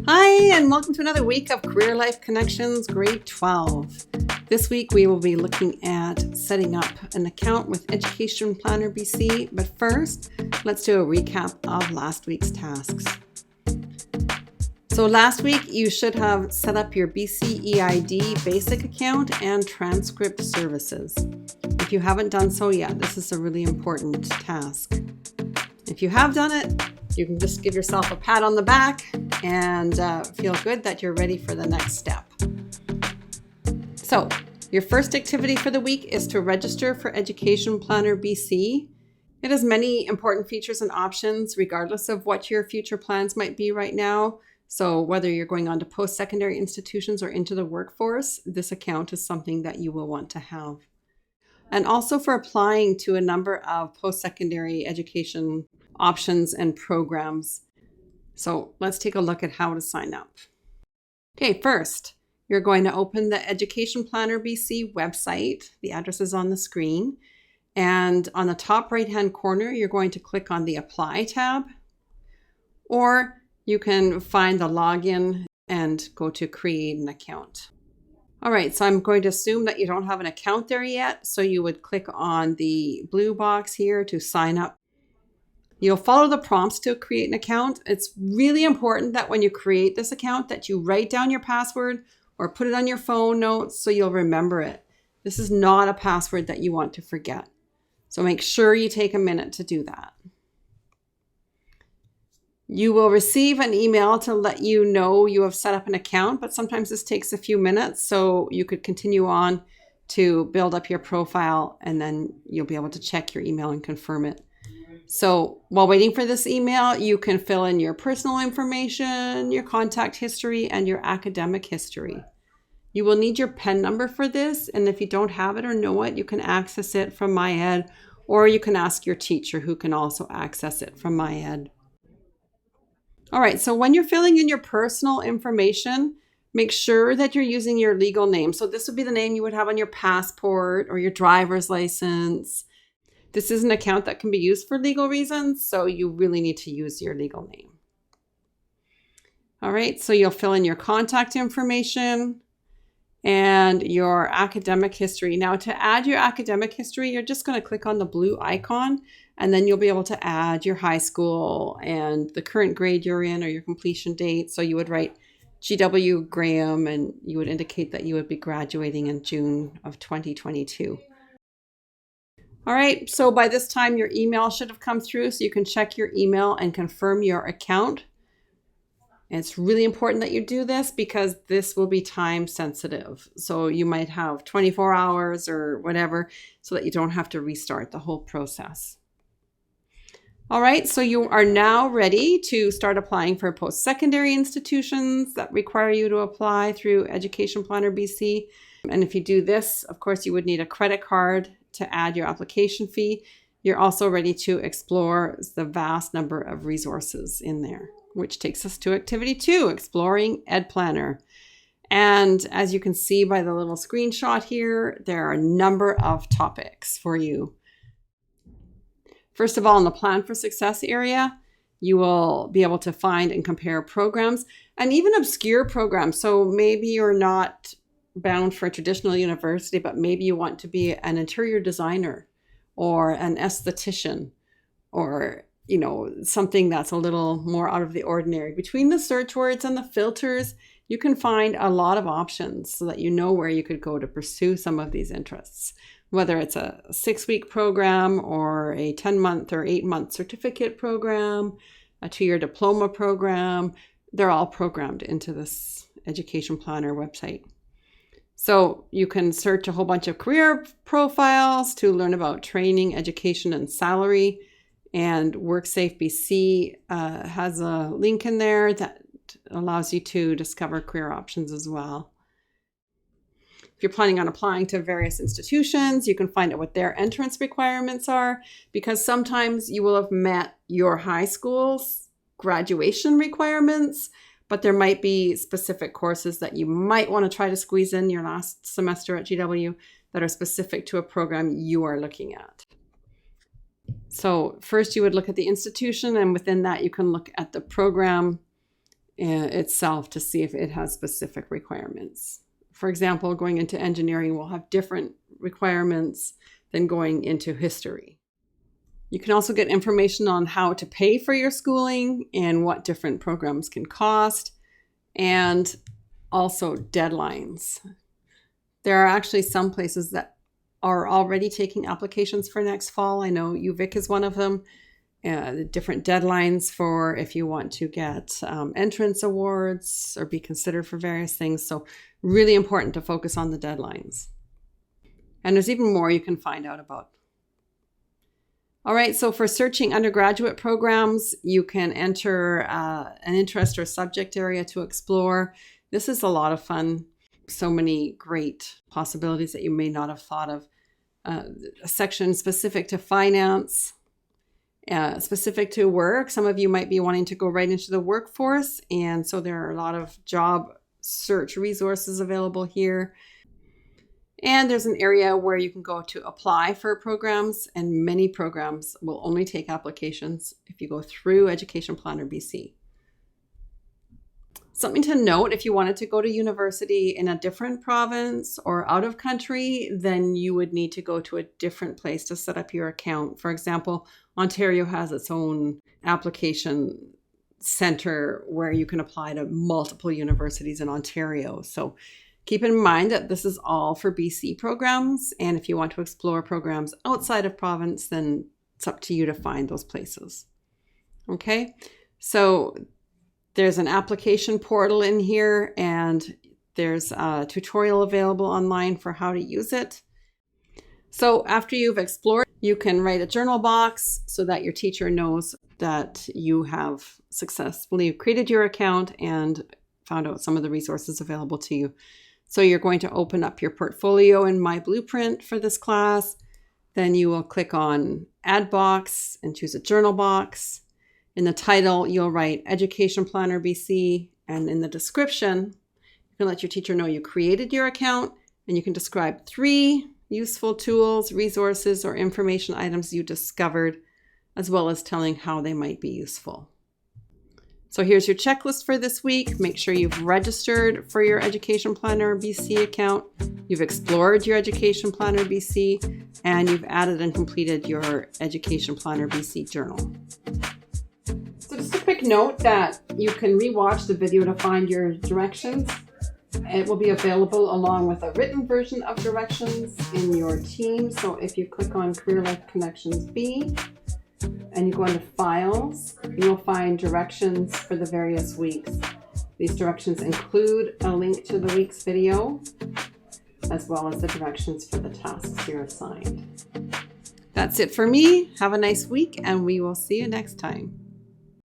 Hi, and welcome to another week of Career Life Connections, Grade 12. This week we will be looking at setting up an account with Education Planner BC, but first, let's do a recap of last week's tasks. So last week you should have set up your BC EID basic account and transcript services. If you haven't done so yet, this is a really important task. If you have done it, you can just give yourself a pat on the back and feel good that you're ready for the next step. So, your first activity for the week is to register for Education Planner BC. It has many important features and options regardless of what your future plans might be right now. So whether you're going on to post-secondary institutions or into the workforce, this account is something that you will want to have. And also for applying to a number of post-secondary education options and programs. So let's take a look at how to sign up. Okay, first, you're going to open the Education Planner BC website. The address is on the screen. And on the top right-hand corner, you're going to click on the Apply tab. Or you can find the login and go to Create an Account. All right, so I'm going to assume that you don't have an account there yet. So you would click on the blue box here to sign up. You'll follow the prompts to create an account. It's really important that when you create this account that you write down your password or put it on your phone notes so you'll remember it. This is not a password that you want to forget. So make sure you take a minute to do that. You will receive an email to let you know you have set up an account, but sometimes this takes a few minutes, so you could continue on to build up your profile and then you'll be able to check your email and confirm it. So while waiting for this email, you can fill in your personal information, your contact history, and your academic history. You will need your PIN number for this, and if you don't have it or know it, you can access it from MyEd, or you can ask your teacher who can also access it from MyEd. All right, so when you're filling in your personal information, make sure that you're using your legal name. So this would be the name you would have on your passport or your driver's license. This is an account that can be used for legal reasons, so you really need to use your legal name. All right, so you'll fill in your contact information and your academic history. Now to add your academic history, you're just going to click on the blue icon and then you'll be able to add your high school and the current grade you're in or your completion date. So you would write GW Graham and you would indicate that you would be graduating in June of 2022. All right, so by this time your email should have come through so you can check your email and confirm your account. And it's really important that you do this because this will be time sensitive. So you might have 24 hours or whatever so that you don't have to restart the whole process. All right, so you are now ready to start applying for post-secondary institutions that require you to apply through Education Planner BC. And if you do this, of course, you would need a credit card to add your application fee. You're also ready to explore the vast number of resources in there, which takes us to activity 2, exploring Ed Planner. And as you can see by the little screenshot here, there are a number of topics for you. First of all, in the Plan for Success area, you will be able to find and compare programs and even obscure programs. So maybe you're not bound for a traditional university, but maybe you want to be an interior designer or an esthetician or, something that's a little more out of the ordinary. Between the search words and the filters, you can find a lot of options so that you know where you could go to pursue some of these interests, whether it's a 6-week program or a 10-month or 8-month certificate program, a 2-year diploma program. They're all programmed into this Education Planner website. So you can search a whole bunch of career profiles to learn about training, education, and salary. And WorkSafe BC has a link in there that allows you to discover career options as well. If you're planning on applying to various institutions, you can find out what their entrance requirements are, because sometimes you will have met your high school's graduation requirements, but there might be specific courses that you might want to try to squeeze in your last semester at GW that are specific to a program you are looking at. So first you would look at the institution, and within that you can look at the program itself to see if it has specific requirements. For example, going into engineering will have different requirements than going into history. You can also get information on how to pay for your schooling and what different programs can cost, and also deadlines. There are actually some places that are already taking applications for next fall. I know UVic is one of them. The different deadlines for if you want to get entrance awards or be considered for various things. So really important to focus on the deadlines. And there's even more you can find out about. All right, so for searching undergraduate programs, you can enter an interest or subject area to explore. This is a lot of fun. So many great possibilities that you may not have thought of. A section specific to finance, specific to work. Some of you might be wanting to go right into the workforce, and so there are a lot of job search resources available here. And there's an area where you can go to apply for programs, and many programs will only take applications if you go through Education Planner BC. Something to note, if you wanted to go to university in a different province or out of country, then you would need to go to a different place to set up your account. For example, Ontario has its own application center where you can apply to multiple universities in Ontario. So keep in mind that this is all for BC programs. And if you want to explore programs outside of province, then it's up to you to find those places. Okay, so there's an application portal in here, and there's a tutorial available online for how to use it. So after you've explored, you can write a journal box so that your teacher knows that you have successfully created your account and found out some of the resources available to you. So you're going to open up your portfolio in My Blueprint for this class. Then you will click on Add Box and choose a journal box. In the title, you'll write Education Planner BC, and in the description, you can let your teacher know you created your account, and you can describe 3 useful tools, resources, or information items you discovered, as well as telling how they might be useful. So here's your checklist for this week. Make sure you've registered for your Education Planner BC account, you've explored your Education Planner BC, and you've added and completed your Education Planner BC journal. So just a quick note that you can rewatch the video to find your directions. It will be available along with a written version of directions in your team. So if you click on Career Life Connections B and you go into Files, you'll find directions for the various weeks. These directions include a link to the week's video, as well as the directions for the tasks you're assigned. That's it for me. Have a nice week, and we will see you next time.